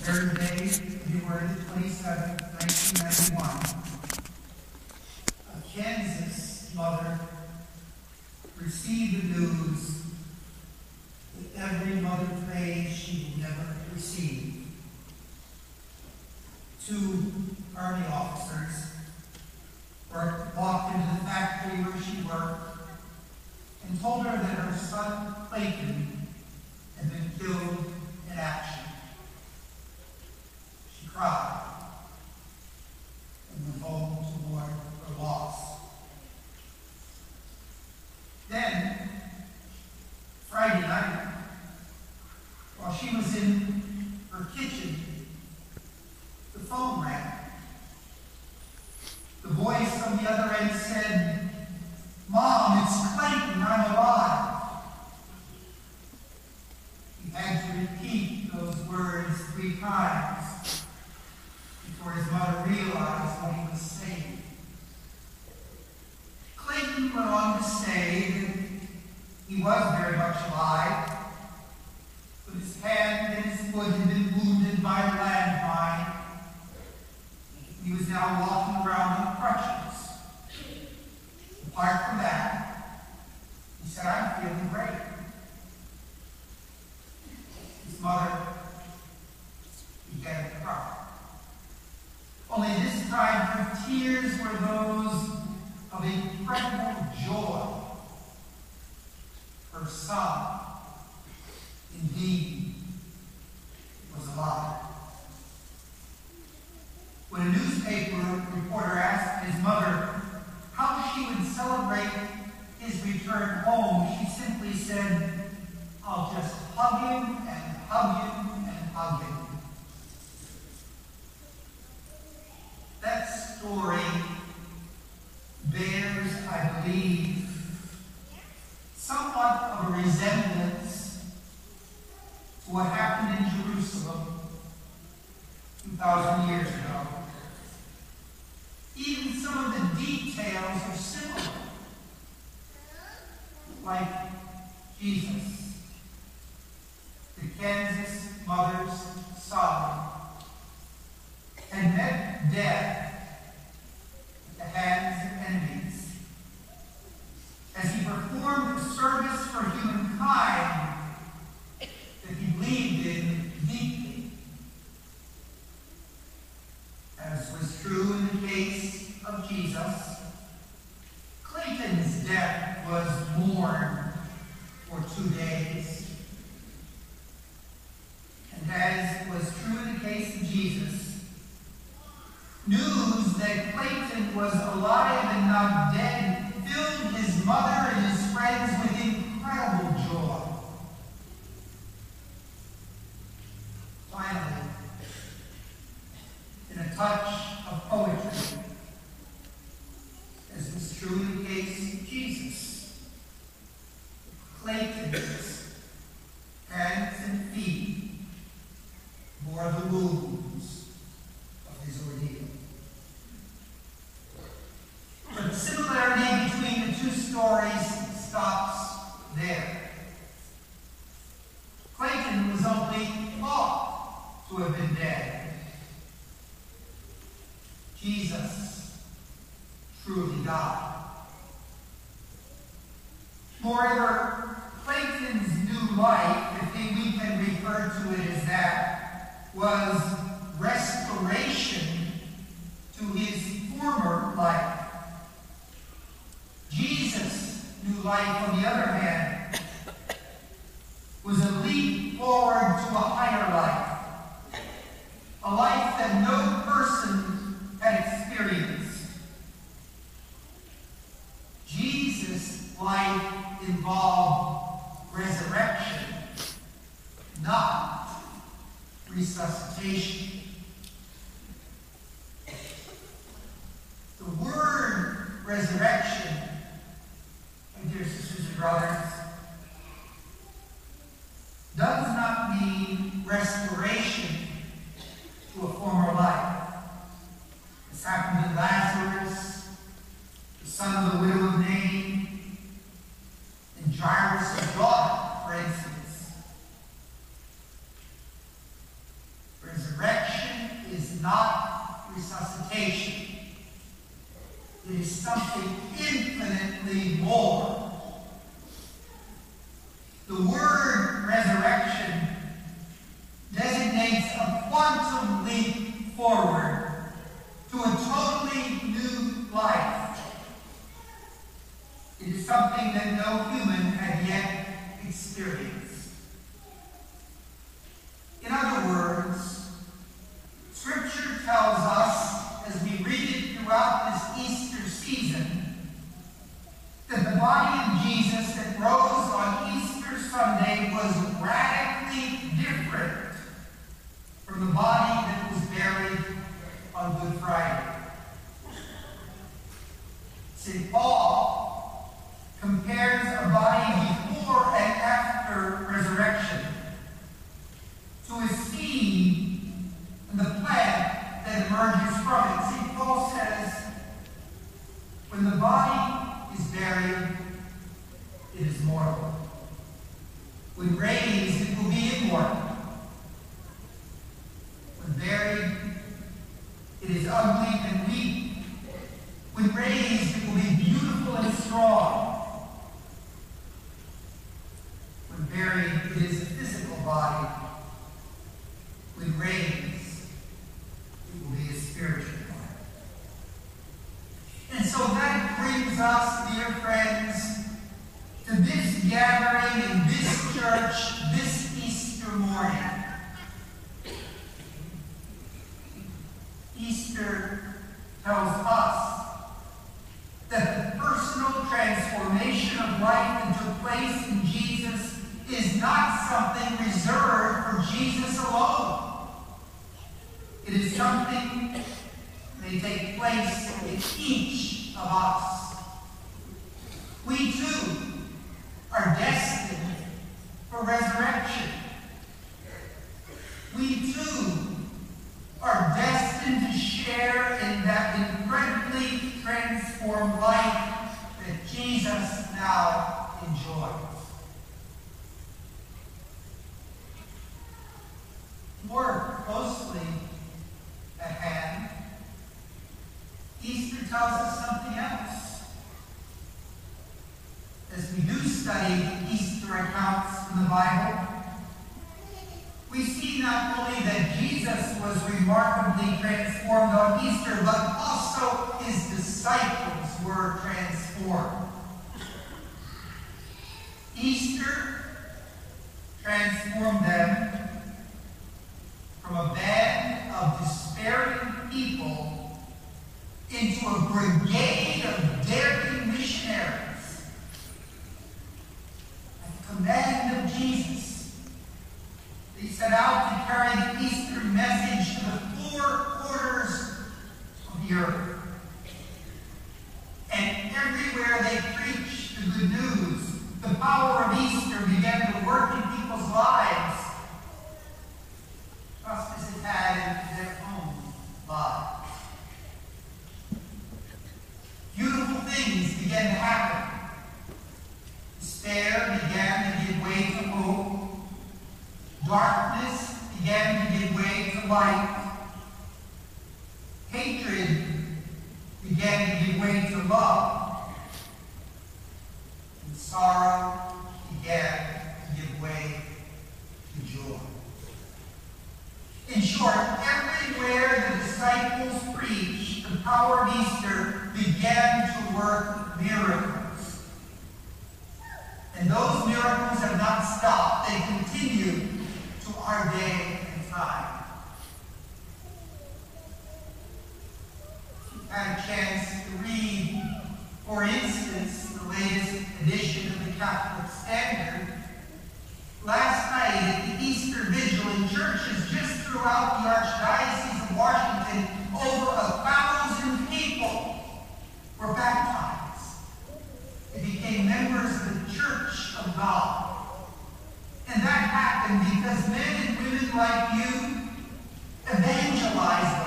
Thursday, February 27, 1991, a Kansas mother received the news that every mother prays she will never receive. 2 Army officers walked into the factory where she worked and told her that her son, Clayton, had been killed in action. She cried and went home to mourn her loss. Then, Friday night, while she was in her kitchen, the phone rang. The voice on the other end said, "Mom, it's Clayton, I'm alive." He had to repeat those words 3 times before his mother realized what he was saying. Clayton went on to say that he was very much alive, but his hand and his foot had been wounded by a landmine. He was now walking around on crutches. Apart from that, he said, "I'm feeling great." His mother began to cry. Only this time her tears were those of incredible joy. Her son, indeed, was alive. When a newspaper reporter asked his mother how she would celebrate his return home, she simply said, "I'll just hug him and hug him and hug him." That story bears, I believe, somewhat of a resemblance to what happened in Jerusalem 2,000 years ago. Even some of the details are similar. Like Jesus, the Kansas mother's son, had met death at the hands of enemies. As he performed a service for humankind that he believed in deeply. As was true in the case of Jesus, Clayton's death was mourned for 2 days. And as was true in the case of Jesus, news that Clayton was alive and not dead filled his mother and his friends with incredible joy. Finally, in a touch of poetry, as was true in the case of Jesus, Clayton's hands and feet bore the wounds of his ordeal. But the similarity between the 2 stories stops there. Clayton was only thought to have been dead. Jesus truly died. Moreover, Clayton's new life, if we can refer to it as that, was restoration to his former life. Jesus' new life, on the other hand, was a leap forward to a higher life, a life that no person had experienced. Jesus' life involved resurrection, not resuscitation. The word resurrection, my dear sisters and brothers, does not mean restoration to a former life. This happened to Lazarus, the son of the widow of Nain, and Jairus' daughter, for instance. resuscitation. It is something infinitely more. The word resurrection designates a quantum leap forward to a totally new life. It is something that no human had yet experienced. In other words, Scripture tells us, as we read it throughout this Easter season, that the body of Jesus that rose on Easter Sunday was radically different from the body that was buried on Good Friday. St. Paul compares a body before and after resurrection to a seed and the plant that emerges from it. St. Paul says, when the body is buried, it is mortal. When raised, it will be immortal. When buried, it is ugly and weak. When raised, it will be beautiful and strong. When buried, it is a physical body. When raised, it will be a spiritual body. And so that brings us, dear friends, to this gathering in this church this Easter morning. Easter tells us that the personal transformation of life that took place in Jesus is not something reserved for Jesus alone. It is something that may take place in each of us. We too are destined for resurrection. We too are destined to share in that incredibly transformed life that Jesus now enjoys. More closely at hand, Easter tells us something else. As we do study Easter accounts in the Bible, we see not only that Jesus was remarkably transformed on Easter, but also his disciples were transformed. Easter transformed them from a band of despairing people into a brigade of daring missionaries. At the command of Jesus, they set out to carry the Easter message to the four quarters of the earth. And everywhere they preached the good news, the power of Easter began to work in people's lives, just as it had in their own lives. Beautiful things began to happen. Despair began to give way to hope. Darkness began to give way to light. Hatred began to give way to love. And sorrow began to give way to joy. In short, everywhere the disciples preached, the power of Easter began to work miracles. And those miracles have not stopped. They continue to our day and time. I had a chance to read, for instance, the latest edition of the Catholic Standard. Last night at the Easter Vigil in churches just throughout the Archdiocese of Washington, over 1,000 people were baptized. They became members of the Church of God. And that happened because men and women like you evangelized